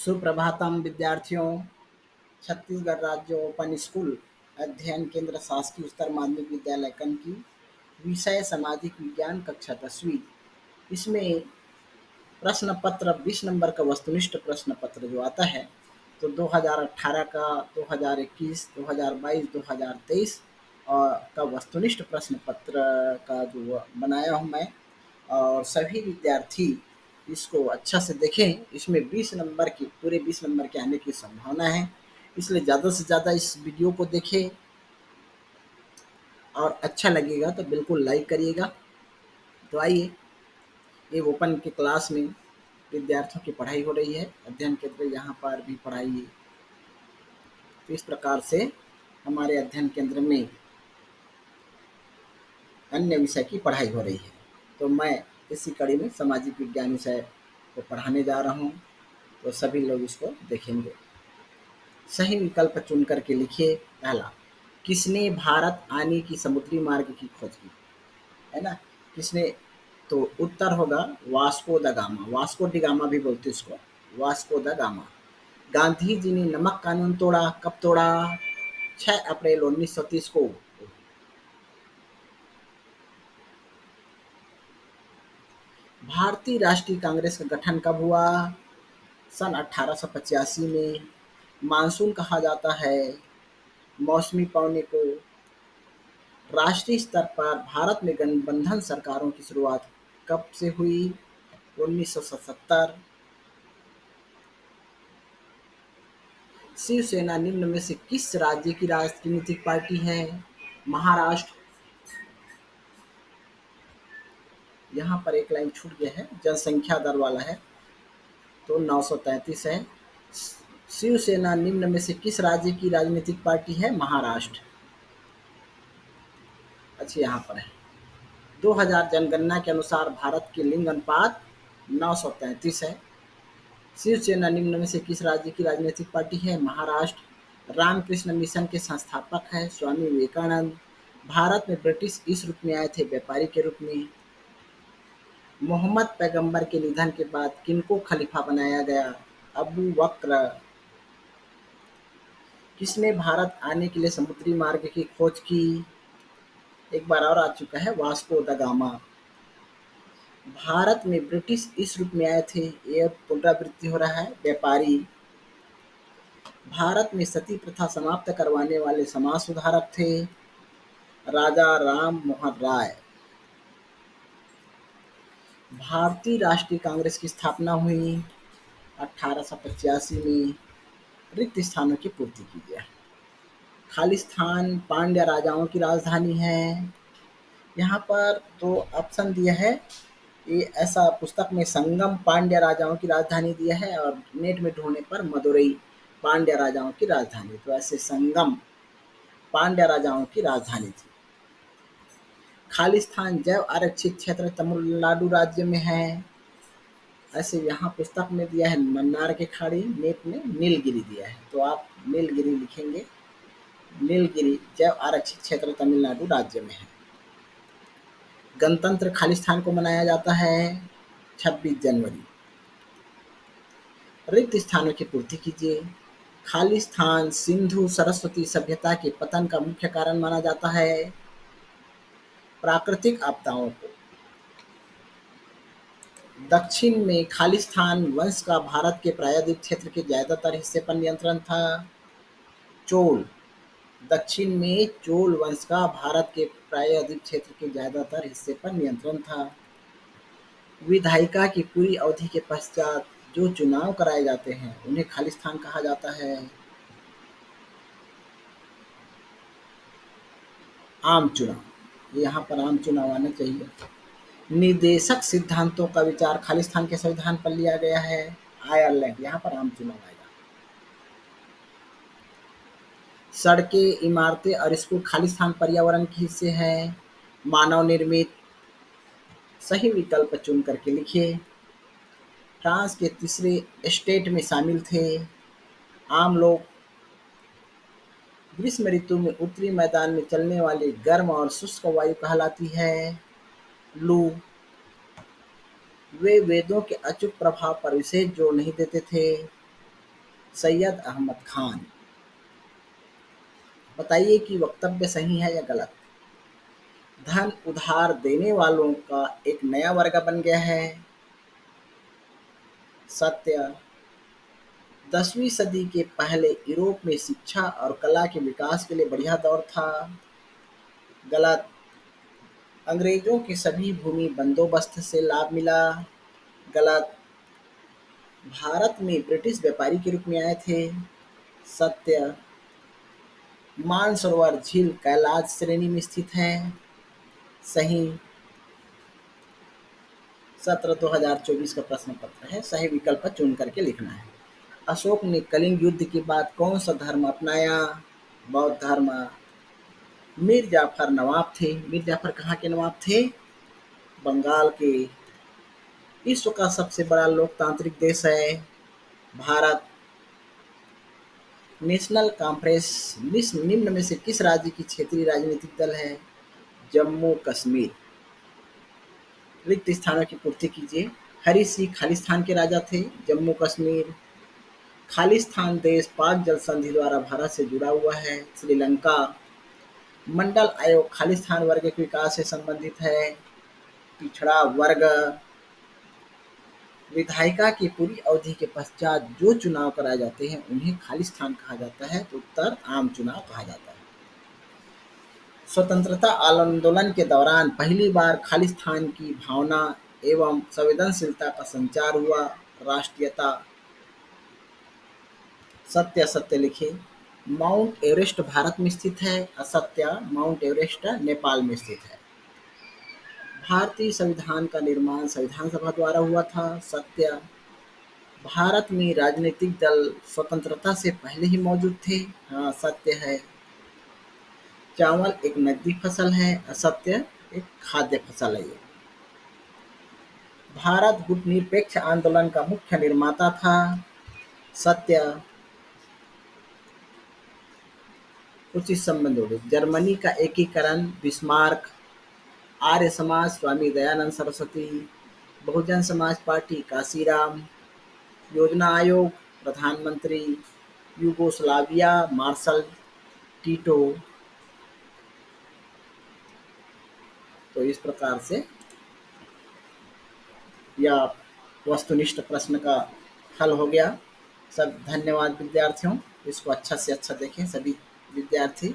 सुप्रभातम विद्यार्थियों। छत्तीसगढ़ राज्य open school अध्ययन केंद्र शासकीय उच्चतर माध्यमिक विद्यालय कनकी। विषय सामाजिक विज्ञान कक्षा 10वीं। इसमें प्रश्न पत्र 20 नंबर का वस्तुनिष्ठ प्रश्न पत्र जो आता है तो 2018 का, 2021, 2022, 2023 और का वस्तुनिष्ठ प्रश्न पत्र का जो बनाया हूँ मैं, और सभी विद्यार्थी इसको अच्छा से देखें। इसमें 20 नंबर की, पूरे 20 नंबर के आने की संभावना है, इसलिए ज़्यादा से ज़्यादा इस वीडियो को देखें और अच्छा लगेगा तो बिल्कुल लाइक करिएगा। तो आइए, ये ओपन के क्लास में विद्यार्थियों की पढ़ाई हो रही है, अध्ययन केंद्र यहाँ पर भी पढ़ाई। तो इस प्रकार से हमारे अध्ययन केंद्र में अन्य विषय की पढ़ाई हो रही है। तो मैं इसी कड़ी में सामाजिक विज्ञान विषय को पढ़ाने जा रहा हूँ, तो सभी लोग इसको देखेंगे। सही विकल्प चुन करके लिखिए। पहला, किसने भारत आने की समुद्री मार्ग की खोज की, है ना? किसने? तो उत्तर होगा Vasco the gamma. Vasco D gamma भी बोलते इसको, Vasco the gamma. Gandhi ji ने नमक कानून तोड़ा, कब तोड़ा? 6 अप्रैल 1930 को। भारतीय राष्ट्रीय कांग्रेस का गठन कब हुआ? सन 1885 में। मानसून कहा जाता है मौसमी पौने को। राष्ट्रीय स्तर पर भारत में गठबंधन सरकारों की शुरुआत कब से हुई? 1977। शिवसेना निम्न में से किस राज्य की राजनीतिक पार्टी है? महाराष्ट्र। यहाँ पर एक लाइन छूट गया है, जनसंख्या दर वाला है, तो 933 है। शिवसेना निम्न में से किस राज्य की राजनीतिक पार्टी है? महाराष्ट्र। अच्छा, यहाँ पर है 2000 जनगणना के अनुसार भारत की लिंग अनुपात 933 है। शिवसेना निम्न में से किस राज्य की राजनीतिक पार्टी है? महाराष्ट्र। रामकृष्ण मिशन के संस्थापक है स्वामी विवेकानंद। भारत में ब्रिटिश इस रूप में आए थे, व्यापारी के रूप में। मोहम्मद पैगंबर के निधन के बाद किनको खलीफा बनाया गया? अबू बकर। किसने भारत आने के लिए समुद्री मार्ग की खोज की? एक बार और आ चुका है, वास्को द गामा। भारत में ब्रिटिश इस रूप में आए थे, ये पुनरावृत्ति हो रहा है, व्यापारी। भारत में सती प्रथा समाप्त करवाने वाले समाज सुधारक थे राजा राम मोहन राय। भारतीय राष्ट्रीय कांग्रेस की स्थापना हुई 1885 में। रिक्त स्थानों की पूर्ति कीजिए। खालिस्तान पांड्य राजाओं की राजधानी है। यहाँ पर तो ऑप्शन दिया है, ये ऐसा पुस्तक में संगम पांड्य राजाओं की राजधानी दिया है, और नेट में ढूंढने पर मदुरई पांड्य राजाओं की राजधानी। तो ऐसे संगम पांड्य राजाओं की राजधानी थी। खालिस्तान जैव आरक्षित क्षेत्र तमिलनाडु राज्य में है। ऐसे यहाँ पुस्तक में दिया है मन्नार की खाड़ी, नेट में नीलगिरी दिया है, तो आप नीलगिरी लिखेंगे। नीलगिरी जैव आरक्षित क्षेत्र तमिलनाडु राज्य में है। गणतंत्र खालिस्तान को मनाया जाता है 26 जनवरी। रिक्त स्थानों की पूर्ति कीजिए। खालिस्तान सिंधु सरस्वती सभ्यता के पतन का मुख्य कारण माना जाता है प्राकृतिक आपदाओं को। दक्षिण में खालिस्तान वंश का भारत के प्रायद्वीप क्षेत्र के ज्यादातर हिस्से पर नियंत्रण था। चोल। दक्षिण में चोल वंश का भारत के प्रायद्वीप क्षेत्र के ज्यादातर हिस्से पर नियंत्रण था। विधायिका की पूरी अवधि के पश्चात जो चुनाव कराए जाते हैं उन्हें खालिस्तान कहा जाता है। आम चुनाव, यहाँ पर आम चुनाव आना चाहिए। निर्देशक सिद्धांतों का विचार खालिस्तान के संविधान पर लिया गया है आयरलैंड। यहाँ पर आम चुनाव आएगा। सड़कें, इमारतें और स्कूल खालिस्तान पर्यावरण के हिस्से हैं, मानव निर्मित। सही विकल्प चुन करके लिखिए। फ्रांस के तीसरे स्टेट में शामिल थे आम लोग। ग्रीष्म ऋतु में उत्तरी मैदान में चलने वाली गर्म और शुष्क वायु कहलाती है लू। वे वेदों के अचूक प्रभाव पर विशेष जोर नहीं देते थे। सैयद अहमद खान। बताइए कि वक्तव्य सही है या गलत? धन उधार देने वालों का एक नया वर्ग बन गया है। सत्य। 10वीं सदी के पहले यूरोप में शिक्षा और कला के विकास के लिए बढ़िया दौर था। गलत। अंग्रेजों के सभी भूमि बंदोबस्त से लाभ मिला। गलत। भारत में ब्रिटिश व्यापारी के रूप में आए थे। सत्य। मानसरोवर झील कैलाश श्रेणी में स्थित है। सही। सत्र 2024 का प्रश्न पत्र है, सही विकल्प चुन करके लिखना है। अशोक ने कलिंग युद्ध के बाद कौन सा धर्म अपनाया? बौद्ध धर्म। मीर जाफर नवाब थे। मीर जाफर कहाँ के नवाब थे? बंगाल के। विश्व का सबसे बड़ा लोकतांत्रिक देश है भारत। नेशनल कॉन्फ्रेंस निम्न में से किस राज्य की क्षेत्रीय राजनीतिक दल है? जम्मू कश्मीर। रिक्त स्थानों की पूर्ति कीजिए। हरी सिंह खालिस्तान के राजा थे। जम्मू कश्मीर। खालिस्तान देश पाक जल संधि द्वारा भारत से जुड़ा हुआ है। श्रीलंका। मंडल आयोग खालिस्तान वर्ग के विकास से संबंधित है। पिछड़ा वर्ग। विधायिका की पूरी अवधि के पश्चात जो चुनाव कराए जाते हैं उन्हें खालिस्तान कहा जाता है, तो उत्तर आम चुनाव कहा जाता है। स्वतंत्रता आंदोलन के दौरान पहली बार खालिस्तान की भावना एवं संवेदनशीलता का संचार हुआ। राष्ट्रीयता। सत्य असत्य लिखिए। माउंट एवरेस्ट भारत में स्थित है। असत्य। माउंट एवरेस्ट नेपाल में स्थित है। भारतीय संविधान का निर्माण संविधान सभा द्वारा हुआ था। सत्य। भारत में राजनीतिक दल स्वतंत्रता से पहले ही मौजूद थे। हाँ, सत्य है। चावल एक नकदी फसल है। असत्य। एक खाद्य फसल है ये। भारत गुटनिरपेक्ष आंदोलन का मुख्य निर्माता था। सत्य। उचित संबंध होंगे। जर्मनी का एकीकरण बिस्मार्क। आर्य समाज स्वामी दयानंद सरस्वती। बहुजन समाज पार्टी काशीराम। योजना आयोग प्रधानमंत्री यूगोस्लाविया मार्शल टीटो। तो इस प्रकार से यह वस्तुनिष्ठ प्रश्न का हल हो गया। सब धन्यवाद विद्यार्थियों। इसको अच्छा से अच्छा देखें सभी विद्यार्थी।